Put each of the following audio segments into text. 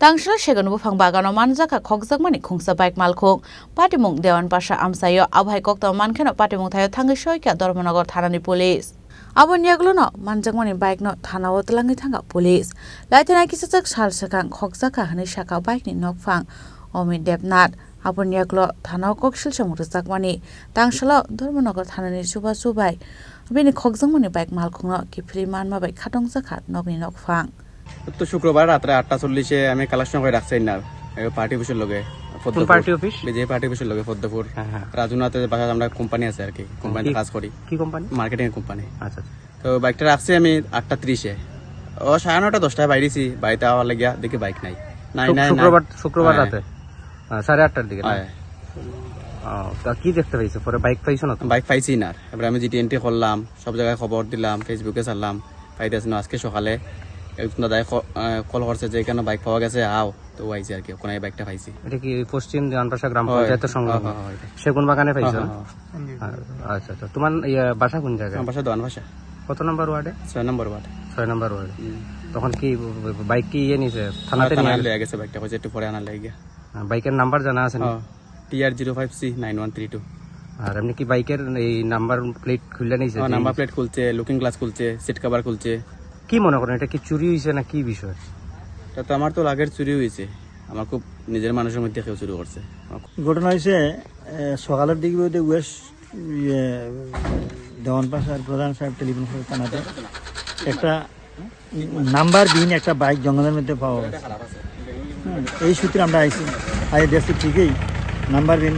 Tangshal Shegan Wufang Bagano Manzaka Kokzakmani Kungsa Bike Malkung, Patimung Dewan Pasha Amsayo, Abhai Kokta Mankano Patimung Tayo Tangishoika Dormonagot Hanani Police. Abon Yagluno, Manjangmani Bike not Tanawat Langitanga Police. Latin Akisak Salsakan Kokzaka Hanishaka Bike ni Nokfang, Omi Debnat, Abon Yaglo, Tanaw Kokshil Shamutazakmani, Tangshalo, Dormonagot Hanani Suba Subai. Bini Kokzakmani Bike Malkung, Kipriman Mabai Katong Zakat, Nogni Nokfang. তো শুক্রবার রাতে 8:40 আমি collection করে রাখছি না party অফিসের লগে কোন পার্টি অফিস বিজে পার্টি অফিসের লগে পদ্মপুর রাজুনাথের বাসা আমরা কোম্পানি আছে আর কি কোম্পানিতে কাজ করি কি কোম্পানি মার্কেটিং কোম্পানি আচ্ছা তো বাইকটা রাখছি আমি 8:30 ও 9:30 10টায় বাইরেছি বাড়িতে আওয়ার লাগিয়া দেখি বাইক নাই শুক্রবার রাতে 8:30টার দিকে তা কি দেখতে পাইছো পরে বাইক পাইছো না বাইক পাইছি না এবারে আমি জিটিএনটি করলাম সব জায়গায় খবর দিলাম ফেসবুকে ছাড়লাম পাইতেছি না আজকে সকালে একজন দাদা কল করছে যে এখানে বাইক পাওয়া গেছে আও তো আইছি আর কি ওখানে বাইকটা পাইছি এটা কি পশ্চিম দেওয়ানপাশা গ্রাম পঞ্চায়েতের সংলগ্ন সেগুন বাগানে পাইছো আচ্ছা আচ্ছা তোমার বাসা কোন জায়গায় বাসা দেওয়ানপাশা কত নম্বর ওয়ার্ডে 6 নম্বর ওয়ার্ড 6 নম্বর ওয়ার্ডে তখন কি বাইক কি নিছে থানাতে নিয়ে গেছে বাইকটা কইছে একটু পরে আনার লাগি বাইকের নাম্বার জানা আছে না TR05C9132 আর এমনি কি বাইকের এই নাম্বার প্লেট খুলে নিছে নাম্বার প্লেট খুলছে লুকিং গ্লাস খুলছে সিট কভার খুলছে কি মনে করেন এটা কি চুরি হইছে না কি বিষয় এটা তো আমার তো লাগের চুরি হইছে আমার খুব নিজের মানুষের মধ্যে কেউ চুরি করছে ঘটনা হয়েছে সকালের দিকে ওয়েস্ট দেওয়ানপাশার প্রধান সাহেব টেলিফোন করে থানাতে একটা নাম্বার বিহীন একটা বাইক জঙ্গলের মধ্যে পাওয়া গেছে এই সূত্রে আমরা আইছি দেখছি ঠিকই নাম্বার বিহীন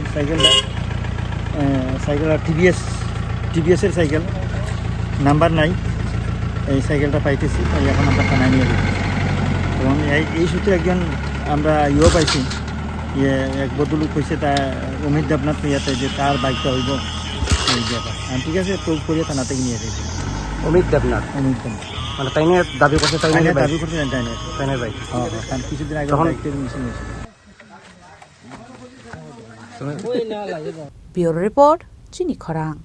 সাইকেলটা টিভিএসের সাইকেল নাম্বার নাই এই সাইকেলটা পাইতেছি এখন আমরা থানায় নিয়ে গেছি এবং এই সূত্রে একজন আমরা পাইছি এক বদলুক হয়েছে তা অমিত দেবনাথ ইয়াতে যে তার বাইকটা হইব এই ব্যাপার ঠিক আছে প্রয়োগ করিয়ে থানা থেকে নিয়ে গেছি অমিত দেবনাথ মানে তাই নিয়ে দাবি করছে তাই নিয়ে দাবি করছে তাই নিয়ে বাইক কিছুদিন আগে মিশন হয়েছে Bureau Report, Chini Khorang.